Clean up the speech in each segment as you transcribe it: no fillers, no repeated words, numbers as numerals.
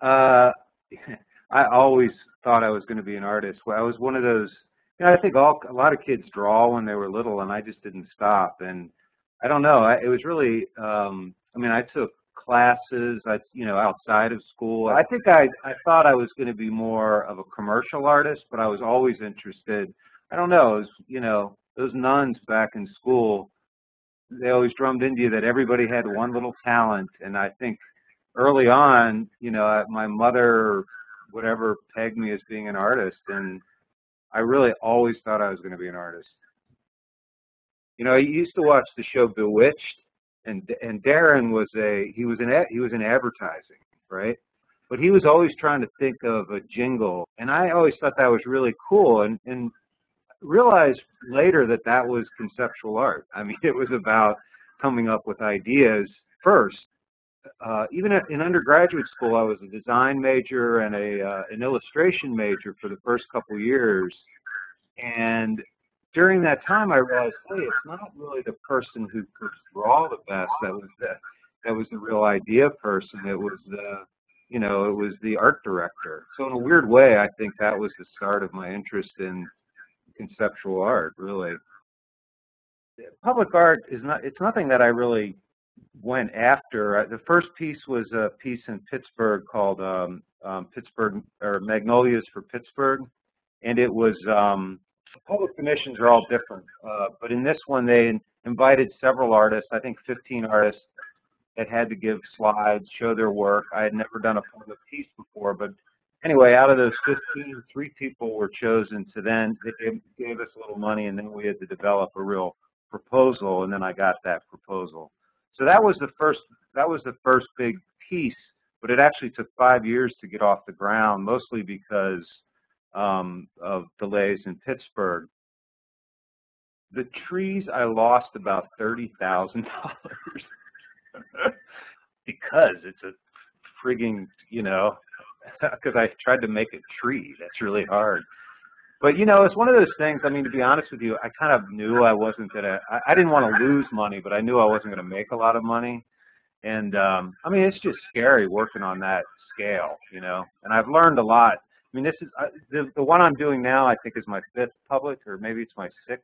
Uh, I always thought I was going to be an artist. Well, I was one of those. I think a lot of kids draw when they were little, and I just didn't stop. And I don't know. It was really. I mean, I took classes. Outside of school. I think I thought I was going to be more of a commercial artist, but I was always interested. I don't know. It was, those nuns back in school. They always drummed into you that everybody had one little talent, and I think early on, my mother, whatever, pegged me as being an artist, and I really always thought I was going to be an artist. I used to watch the show Bewitched, and Darren was in advertising, right? But he was always trying to think of a jingle, and I always thought that was really cool, and realized later that that was conceptual art. I mean, it was about coming up with ideas first. Even in undergraduate school, I was a design major and an illustration major for the first couple years. And during that time, I realized, hey, it's not really the person who could draw the best that was the real idea person. It was the art director. So in a weird way, I think that was the start of my interest in conceptual art, really. Public art is not, it's nothing that I really went after. The first piece was a piece in Pittsburgh called Pittsburgh, or Magnolias for Pittsburgh, and it was, public commissions are all different, but in this one they invited several artists, I think 15 artists, that had to give slides, show their work. I had never done a public piece before, but anyway, out of those 15, 3 people were chosen to then, they gave us a little money, and then we had to develop a real proposal, and then I got that proposal. So that was the first big piece, but it actually took 5 years to get off the ground, mostly because of delays in Pittsburgh. The trees, I lost about $30,000 because it's a frigging, because I tried to make a tree. That's really hard. But, it's one of those things, I mean, to be honest with you, I kind of knew I wasn't going to, I didn't want to lose money, but I knew I wasn't going to make a lot of money. And, I mean, it's just scary working on that scale, and I've learned a lot. I mean, this is, the one I'm doing now, I think, is my 5th public, or maybe it's my 6th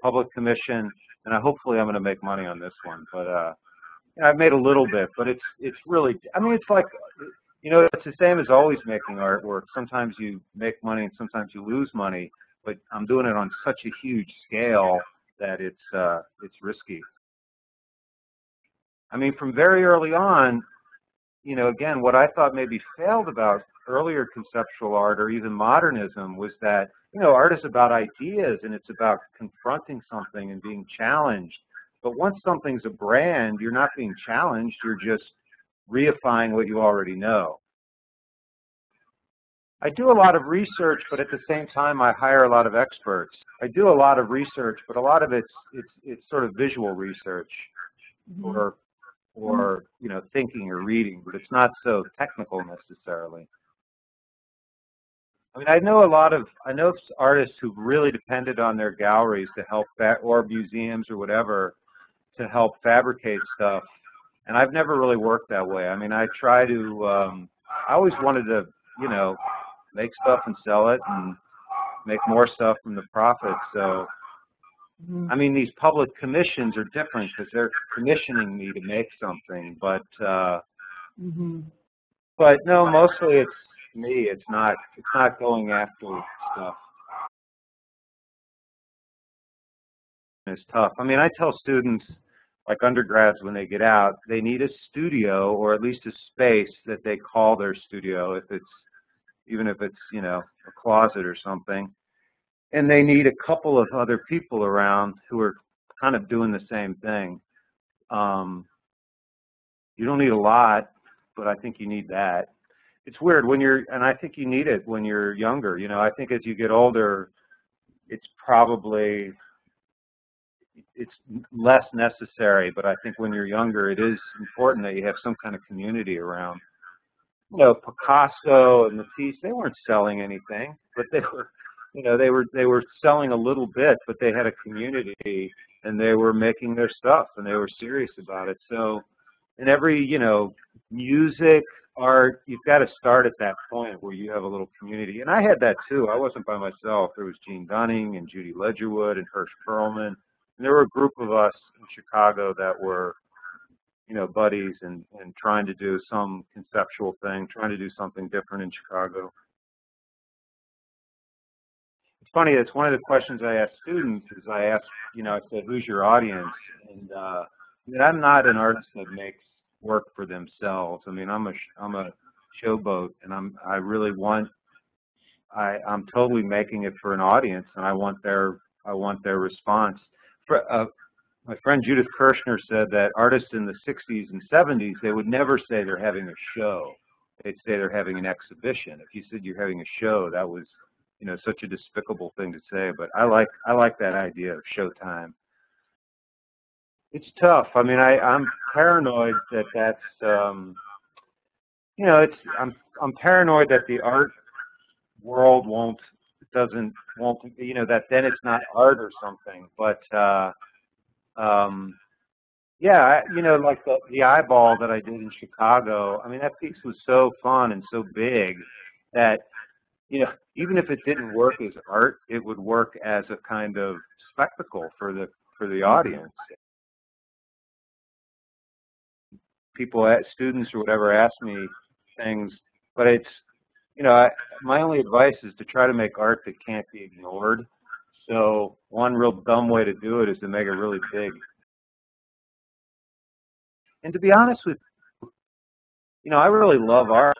public commission, and hopefully I'm going to make money on this one. But, I've made a little bit, but it's really, I mean, it's like, it's the same as always making artwork. Sometimes you make money and sometimes you lose money, but I'm doing it on such a huge scale that it's risky. I mean, from very early on, again, what I thought maybe failed about earlier conceptual art or even modernism was that, art is about ideas and it's about confronting something and being challenged. But once something's a brand, you're not being challenged, you're just reifying what you already know. I do a lot of research, but at the same time, I hire a lot of experts. I do a lot of research, but a lot of it's sort of visual research, or thinking or reading, but it's not so technical necessarily. I mean, I know artists who've really depended on their galleries to help, or museums or whatever, to help fabricate stuff. And I've never really worked that way. I mean, I try to, I always wanted to, make stuff and sell it and make more stuff from the profits. So, I mean, these public commissions are different because they're commissioning me to make something. But no, mostly it's me. It's not going after stuff. It's tough. I mean, I tell students, like undergrads, when they get out, they need a studio or at least a space that they call their studio, even if it's a closet or something. And they need a couple of other people around who are kind of doing the same thing. You don't need a lot, but I think you need that. It's weird and I think you need it when you're younger. I think as you get older, it's less necessary, but I think when you're younger, it is important that you have some kind of community around. Picasso and Matisse, they weren't selling anything, but they were selling a little bit, but they had a community and they were making their stuff and they were serious about it. So, in every, music, art, you've got to start at that point where you have a little community. And I had that too. I wasn't by myself. There was Gene Dunning and Judy Ledgerwood and Hirsch Perlman. And there were a group of us in Chicago that were, buddies and trying to do some conceptual thing, trying to do something different in Chicago. It's funny, it's one of the questions I ask students is I said, who's your audience? And I'm not an artist that makes work for themselves. I mean, I'm a showboat, and I really want I'm totally making it for an audience, and I want their response. My friend Judith Kirshner said that artists in the 60s and 70s, they would never say they're having a show. They'd say they're having an exhibition. If you said you're having a show, that was, such a despicable thing to say. But I like that idea of showtime. It's tough. I mean, I'm paranoid that I'm paranoid that the art world won't, that then it's not art or something. But um, yeah, like the eyeball that I did in Chicago. I mean, that piece was so fun and so big that, even if it didn't work as art, it would work as a kind of spectacle for the audience. Students or whatever, ask me things, but it's, my only advice is to try to make art that can't be ignored. So one real dumb way to do it is to make it really big. And to be honest with I really love art.